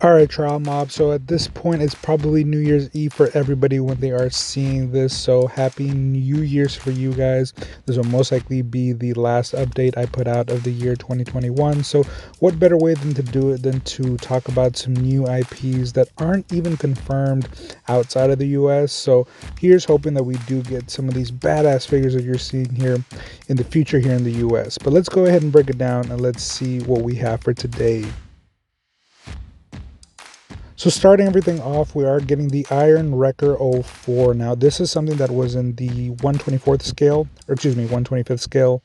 Alright, trial mob. So at this point, it's probably New Year's Eve for everybody when they are seeing this. So happy New Year's for you guys. This will most likely be the last update I put out of the year 2021. So what better way than to do it than to talk about some new IPs that aren't even confirmed outside of the US. So here's hoping that we do get some of these badass figures that you're seeing here in the future here in the US. But let's go ahead and break it down and let's see what we have for today. So starting everything off, we are getting the Iron Wrecker 04. Now this is something that was in the 1/24th scale, or excuse me, 1/25th scale.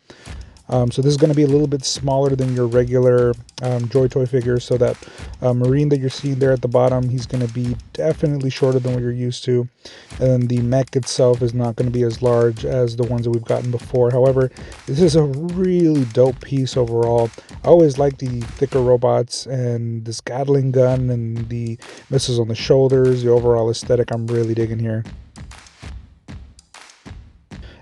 So this is going to be a little bit smaller than your regular Joytoy figure. So that Marine that you're seeing there at the bottom, he's going to be definitely shorter than what you're used to. And then the mech itself is not going to be as large as the ones that we've gotten before. However, this is a really dope piece overall. I always like the thicker robots and this Gatling gun and the missiles on the shoulders. The overall aesthetic I'm really digging here.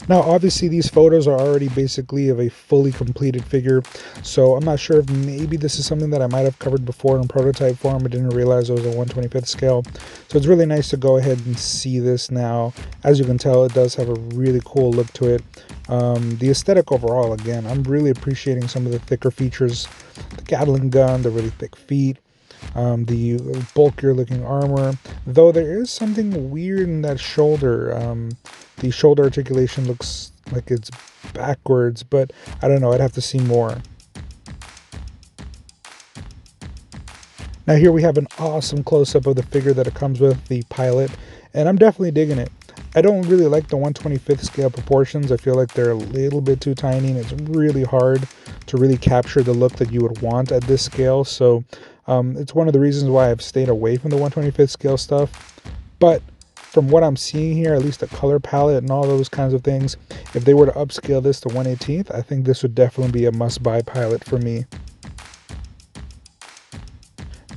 Now, obviously, these photos are already basically of a fully completed figure, so I'm not sure if maybe this is something that I might have covered before in prototype form. I didn't realize it was a 1/25th scale, so it's really nice to go ahead and see this now. As you can tell, it does have a really cool look to it. The aesthetic overall, again, I'm really appreciating some of the thicker features, the Gatling gun, the really thick feet, the bulkier looking armor, though there is something weird in that shoulder. The shoulder articulation looks like it's backwards, but I don't know, I'd have to see more. Now here we have an awesome close-up of the figure that it comes with, the pilot, and I'm definitely digging it. I don't really like the 1/25th scale proportions. I feel like they're a little bit too tiny, and it's really hard to really capture the look that you would want at this scale. So it's one of the reasons why I've stayed away from the 1/25th scale stuff. But from what I'm seeing here, at least the color palette and all those kinds of things, if they were to upscale this to 1/18th, I think this would definitely be a must-buy pilot for me.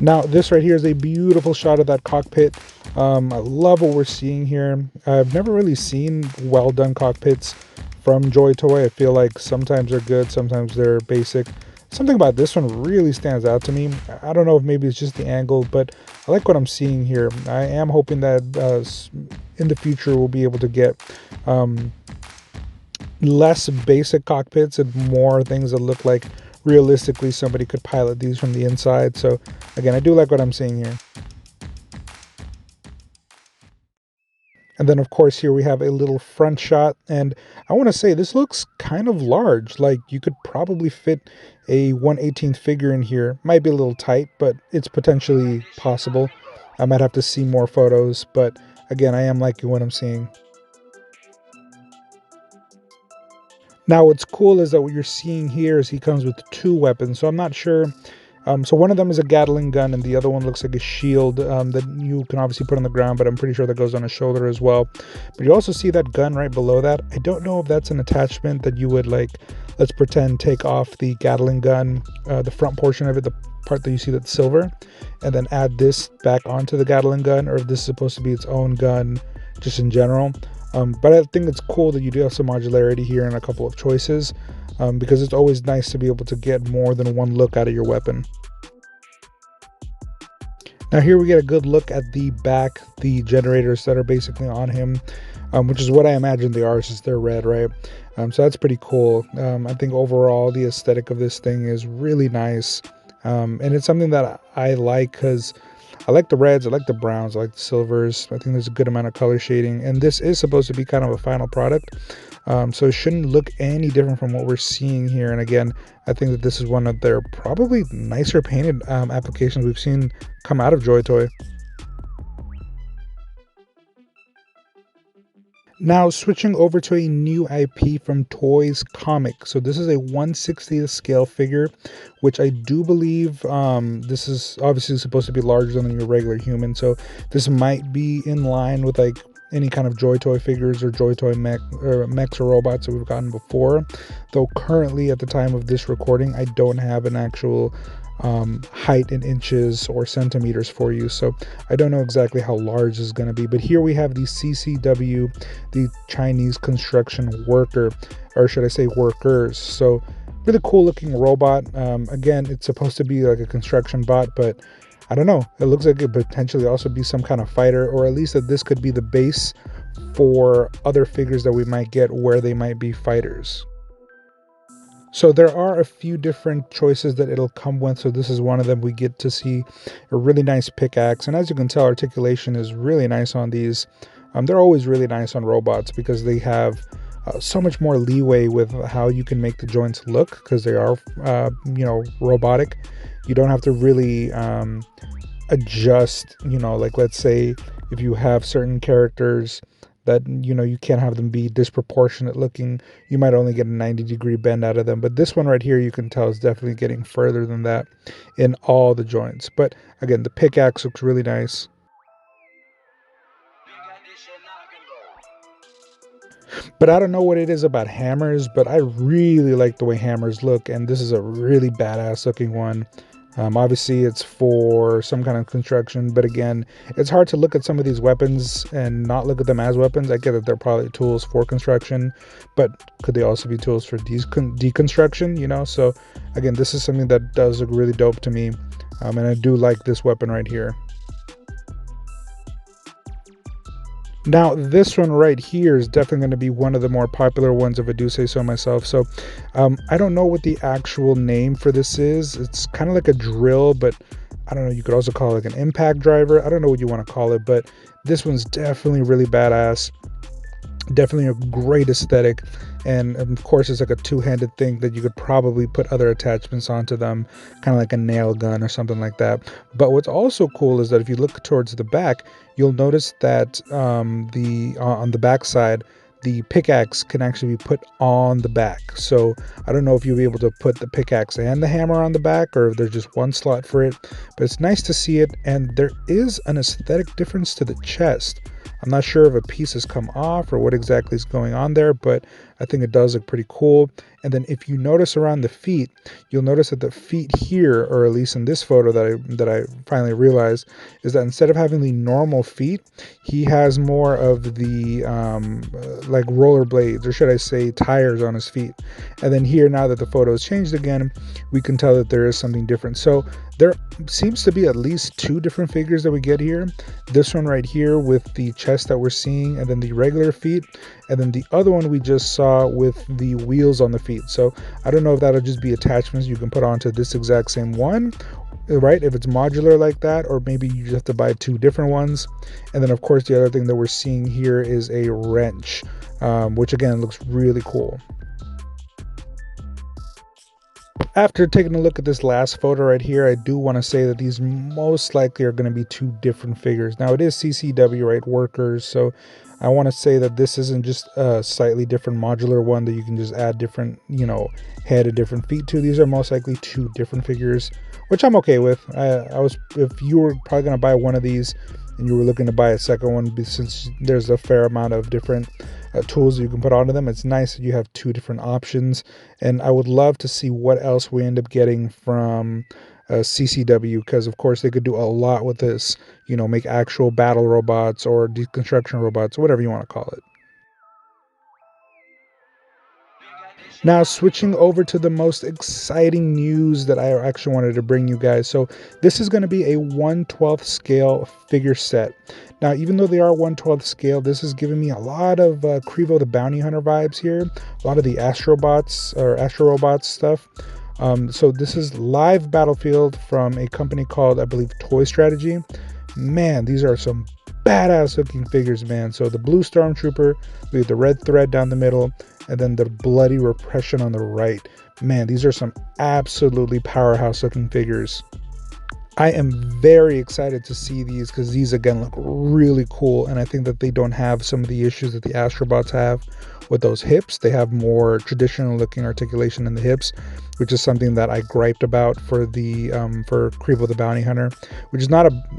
Now, this right here is a beautiful shot of that cockpit. I love what we're seeing here. I've never really seen well-done cockpits from Joytoy. I feel like sometimes they're good, sometimes they're basic. Something about this one really stands out to me. I don't know if maybe it's just the angle, but I like what I'm seeing here. I am hoping that in the future we'll be able to get less basic cockpits and more things that look like realistically somebody could pilot these from the inside. So again, I do like what I'm seeing here. And then of course here we have a little front shot, and I want to say this looks kind of large. Like you could probably fit a 1/18th figure in here. Might be a little tight, but it's potentially possible. I might have to see more photos, but again, I am liking what I'm seeing. Now what's cool is that what you're seeing here is he comes with two weapons, so I'm not sure. So one of them is a Gatling gun, and the other one looks like a shield that you can obviously put on the ground, but I'm pretty sure that goes on his shoulder as well. But you also see that gun right below that. I don't know if that's an attachment that you would, like, let's pretend, take off the Gatling gun, the front portion of it, the part that you see that's silver, and then add this back onto the Gatling gun, or if this is supposed to be its own gun just in general. But I think it's cool that you do have some modularity here and a couple of choices, because it's always nice to be able to get more than one look out of your weapon. Now here we get a good look at the back, the generators that are basically on him, which is what I imagine they are since they're red, right? So that's pretty cool. I think overall the aesthetic of this thing is really nice, and it's something that I like because I like the reds, I like the browns, I like the silvers. I think there's a good amount of color shading, and this is supposed to be kind of a final product, so it shouldn't look any different from what we're seeing here. And again, I think that this is one of their probably nicer painted applications we've seen come out of Joytoy. Now switching over to a new IP from Toys Comic. So this is a 1/60th scale figure, which I do believe this is obviously supposed to be larger than your regular human. So this might be in line with like any kind of Joytoy figures or Joytoy mechs or robots that we've gotten before. Though currently at the time of this recording, I don't have an actual height in inches or centimeters for you, so I don't know exactly how large this is going to be. But here we have the CCW, the Chinese construction worker, or should I say workers. So really cool looking robot. Again, it's supposed to be like a construction bot, but I don't know. It looks like it could potentially also be some kind of fighter, or at least that this could be the base for other figures that we might get where they might be fighters. So there are a few different choices that it'll come with. So this is one of them. We get to see a really nice pickaxe. And as you can tell, articulation is really nice on these. They're always really nice on robots because they have so much more leeway with how you can make the joints look, because they are, robotic. You don't have to really adjust, like let's say if you have certain characters that you can't have them be disproportionate looking, you might only get a 90-degree bend out of them. But this one right here, you can tell is definitely getting further than that in all the joints. But again, the pickaxe looks really nice. But I don't know what it is about hammers, but I really like the way hammers look, and this is a really badass looking one. Obviously, it's for some kind of construction, but again, it's hard to look at some of these weapons and not look at them as weapons. I get that they're probably tools for construction, but could they also be tools for deconstruction, So again, this is something that does look really dope to me, and I do like this weapon right here. Now, this one right here is definitely going to be one of the more popular ones if I do say so myself. So I don't know what the actual name for this is. It's kind of like a drill, but I don't know. You could also call it like an impact driver. I don't know what you want to call it, but this one's definitely really badass. Definitely a great aesthetic, and of course it's like a two-handed thing that you could probably put other attachments onto them, kind of like a nail gun or something like that. But what's also cool is that if you look towards the back, you'll notice that on the back side, the pickaxe can actually be put on the back. So I don't know if you'll be able to put the pickaxe and the hammer on the back, or if there's just one slot for it, but it's nice to see it. And there is an aesthetic difference to the chest. I'm not sure if a piece has come off or what exactly is going on there, but I think it does look pretty cool. And then if you notice around the feet, you'll notice that the feet here, or at least in this photo that I finally realized, is that instead of having the normal feet, he has more of the like roller blades, or should I say tires on his feet. And then here, now that the photo has changed again, we can tell that there is something different. So there seems to be at least two different figures that we get here. This one right here with the chest that we're seeing, and then the regular feet, and then the other one we just saw with the wheels on the feet. So I don't know if that'll just be attachments you can put onto this exact same one, right, if it's modular like that, or maybe you just have to buy two different ones. And then of course the other thing that we're seeing here is a wrench, which again looks really cool. After taking a look at this last photo right here, I do want to say that these most likely are going to be two different figures. Now it is CCW, right, workers, so I want to say that this isn't just a slightly different modular one that you can just add different, head and different feet to. These are most likely two different figures, which I'm okay with. If you were probably going to buy one of these and you were looking to buy a second one, since there's a fair amount of different tools you can put onto them, it's nice that you have two different options. And I would love to see what else we end up getting from CCW, because of course they could do a lot with this, make actual battle robots or deconstruction robots, whatever you want to call it. Now, switching over to the most exciting news that I actually wanted to bring you guys. So this is going to be a 1/12 scale figure set. Now, even though they are 1/12 scale, this is giving me a lot of Crevo the Bounty Hunter vibes here, a lot of the Astrobots or Astro Robots stuff. So this is live Battlefield from a company called, I believe, Toy Strategy. Man, these are some badass looking figures, man. So the blue Stormtrooper with the red thread down the middle, and then the bloody repression on the right. Man, these are some absolutely powerhouse looking figures. I am very excited to see these, because these again look really cool, and I think that they don't have some of the issues that the Astrobots have with those hips. They have more traditional looking articulation in the hips, which is something that I griped about for the for Crevo the Bounty Hunter, which is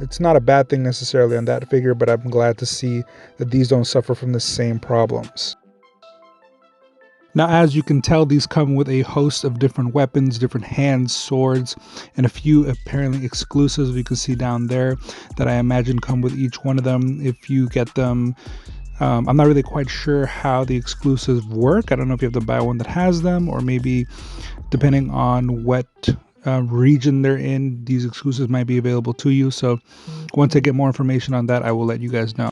it's not a bad thing necessarily on that figure, but I'm glad to see that these don't suffer from the same problems. Now, as you can tell, these come with a host of different weapons, different hands, swords, and a few apparently exclusives you can see down there that I imagine come with each one of them if you get them. I'm not really quite sure how the exclusives work. I don't know if you have to buy one that has them, or maybe depending on what region they're in, these exclusives might be available to you. So once I get more information on that, I will let you guys know.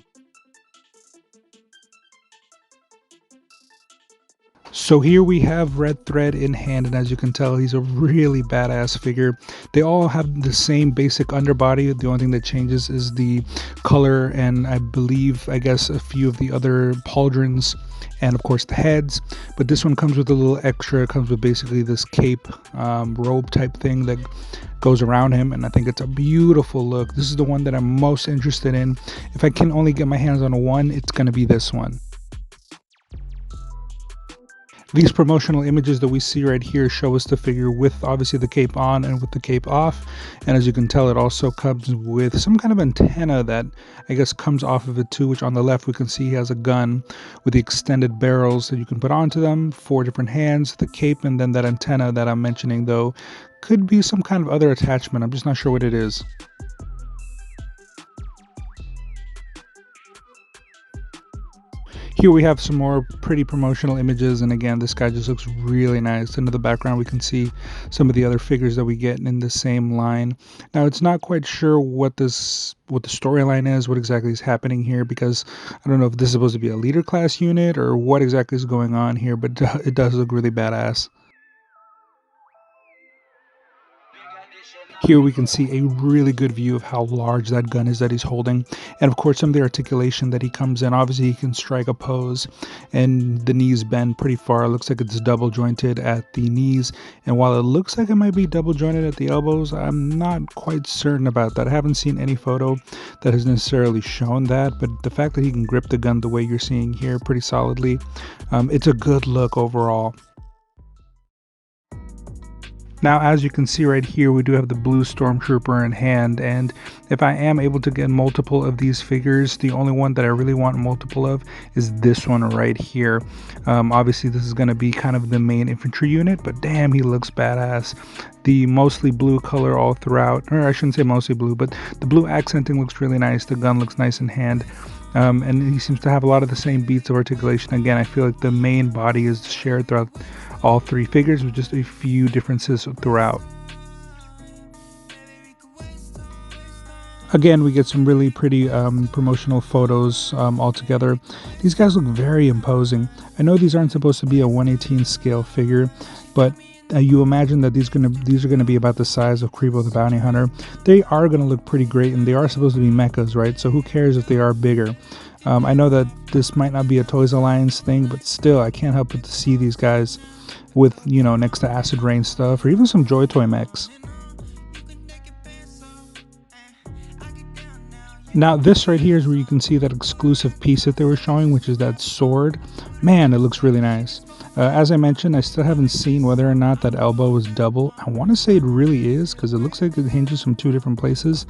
So here we have Red Thread in hand, and as you can tell, he's a really badass figure. They all have the same basic underbody. The only thing that changes is the color, and I guess, a few of the other pauldrons, and of course the heads. But this one comes with a little extra. It comes with basically this cape, robe type thing that goes around him, and I think it's a beautiful look. This is the one that I'm most interested in. If I can only get my hands on one, it's going to be this one. These promotional images that we see right here show us the figure with obviously the cape on and with the cape off. And as you can tell, it also comes with some kind of antenna that I guess comes off of it too, which on the left we can see he has a gun with the extended barrels that you can put onto them, 4 different hands, the cape, and then that antenna that I'm mentioning though could be some kind of other attachment. I'm just not sure what it is. Here we have some more pretty promotional images, and again, this guy just looks really nice. Into the background we can see some of the other figures that we get in the same line. Now it's not quite sure what the storyline is, what exactly is happening here, because I don't know if this is supposed to be a leader class unit or what exactly is going on here, but it does look really badass. Here we can see a really good view of how large that gun is that he's holding, and of course some of the articulation that he comes in. Obviously he can strike a pose, and the knees bend pretty far. It looks like it's double jointed at the knees, and while it looks like it might be double jointed at the elbows, I'm not quite certain about that. I haven't seen any photo that has necessarily shown that, but the fact that he can grip the gun the way you're seeing here pretty solidly, it's a good look overall. Now, as you can see right here, we do have the blue stormtrooper in hand, and if I am able to get multiple of these figures, the only one that I really want multiple of is this one right here. Obviously this is going to be kind of the main infantry unit, but damn, he looks badass. The mostly blue color all throughout, or I shouldn't say mostly blue, but the blue accenting looks really nice. The gun looks nice in hand. And he seems to have a lot of the same beats of articulation. Again, I feel like the main body is shared throughout all 3 figures with just a few differences throughout. Again, we get some really pretty promotional photos all together. These guys look very imposing. I know these aren't supposed to be a 1/18 scale figure, but you imagine that these are gonna be about the size of Krivo the Bounty Hunter. They are gonna look pretty great, and they are supposed to be mechas, right? So who cares if they are bigger? I know that this might not be a Toys Alliance thing, but still, I can't help but to see these guys with, you know, next to Acid Rain stuff, or even some Joytoy mechs. Now this right here is where you can see that exclusive piece that they were showing, which is that sword. Man, it looks really nice. As I mentioned, I still haven't seen whether or not that elbow is double. I want to say it really is, because it looks like it hinges from 2 different places.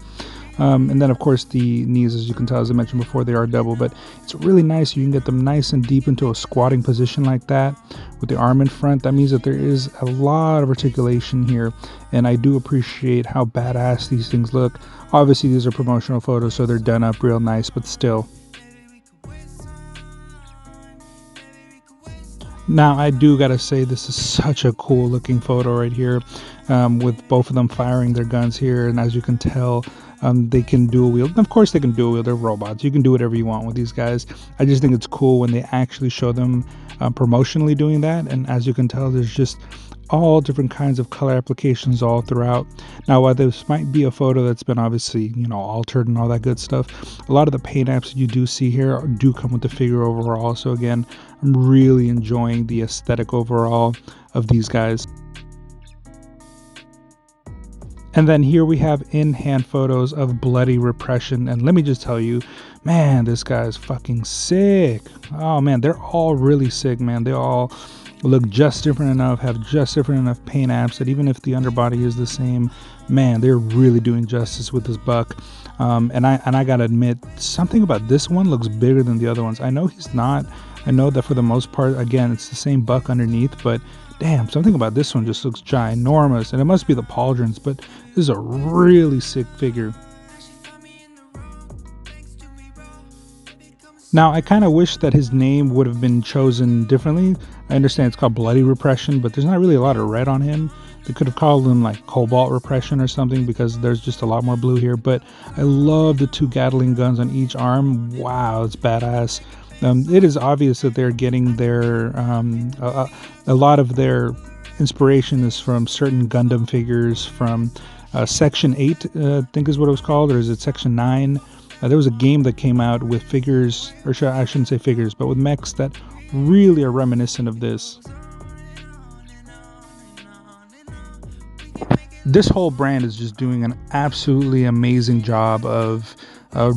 And then of course the knees, as you can tell, as I mentioned before, they are double, but it's really nice. You can get them nice and deep into a squatting position like that with the arm in front. That means that there is a lot of articulation here, and I do appreciate how badass these things look. Obviously these are promotional photos, so they're done up real nice, but still. Now I do gotta say, this is such a cool looking photo right here, with both of them firing their guns here, and as you can tell, they can dual wield. And of course they can dual wield, they're robots. You can do whatever you want with these guys. I just think it's cool when they actually show them promotionally doing that, and as you can tell, there's just all different kinds of color applications all throughout. Now, while this might be a photo that's been obviously, you know, altered and all that good stuff, a lot of the paint apps you do see here do come with the figure overall. So again, I'm really enjoying the aesthetic overall of these guys. And then here we have in-hand photos of Bloody Repression, and let me just tell you, man, this guy is fucking sick. Oh man, they're all really sick, man. They all look just different enough, have just different enough paint apps that even if the underbody is the same, man, they're really doing justice with this buck. And I gotta admit, something about this one looks bigger than the other ones. I know he's not. I know that for the most part, again, it's the same buck underneath, but damn, something about this one just looks ginormous, and it must be the pauldrons, but this is a really sick figure. Now, I kind of wish that his name would have been chosen differently. I understand it's called Bloody Repression, but there's not really a lot of red on him. They could have called them like cobalt repression or something, because there's just a lot more blue here. But I love the 2 Gatling guns on each arm. Wow, it's badass. It is obvious that they're getting their a lot of their inspiration is from certain Gundam figures from Section 8, I think is what it was called, or is it Section 9? There was a game that came out with figures, or I shouldn't say figures, but with mechs that really are reminiscent of this. This whole brand is just doing an absolutely amazing job of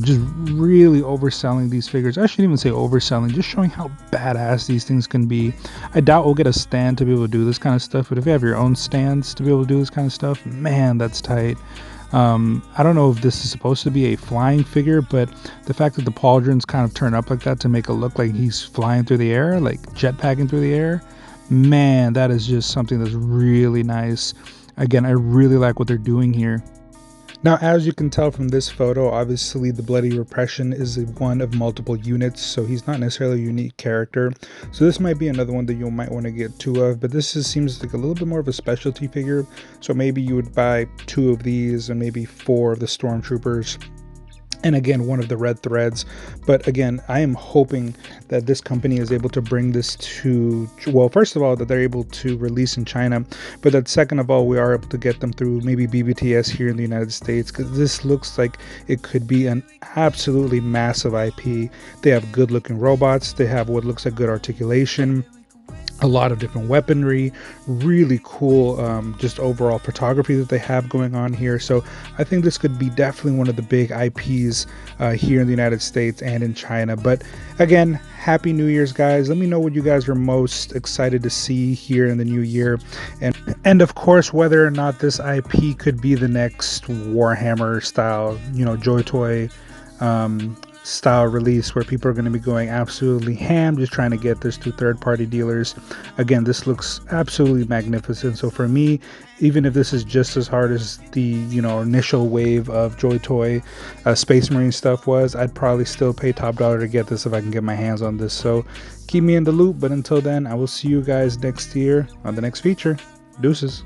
just really overselling these figures. I shouldn't even say overselling, just showing how badass these things can be. I doubt we'll get a stand to be able to do this kind of stuff, but if you have your own stands to be able to do this kind of stuff, man, that's tight. I don't know if this is supposed to be a flying figure, but the fact that the pauldrons kind of turn up like that to make it look like he's flying through the air, like jetpacking through the air, man, that is just something that's really nice. Again, I really like what they're doing here. Now, as you can tell from this photo, obviously the Bloody Repression is one of multiple units, so he's not necessarily a unique character. So this might be another one that you might want to get 2 of, but this seems like a little bit more of a specialty figure. So maybe you would buy 2 of these and maybe 4 of the Stormtroopers. And again, 1 of the Red Threads. But again, I am hoping that this company is able to bring this to, well, first of all, that they're able to release in China, but that second of all, we are able to get them through maybe BBTS here in the United States, because this looks like it could be an absolutely massive IP. They have good looking robots. They have what looks like good articulation, a lot of different weaponry, really cool just overall photography that they have going on here. So I think this could be definitely one of the big IPs here in the United States and in China. But again, happy New Year's, guys. Let me know what you guys are most excited to see here in the new year, and of course whether or not this IP could be the next Warhammer style, you know, Joytoy style release, where people are going to be going absolutely ham just trying to get this to third-party dealers. Again, this looks absolutely magnificent. So for me, even if this is just as hard as the, you know, initial wave of Joytoy Space Marine stuff was, I'd probably still pay top dollar to get this if I can get my hands on this. So keep me in the loop, but until then, I will see you guys next year on the next feature. Deuces.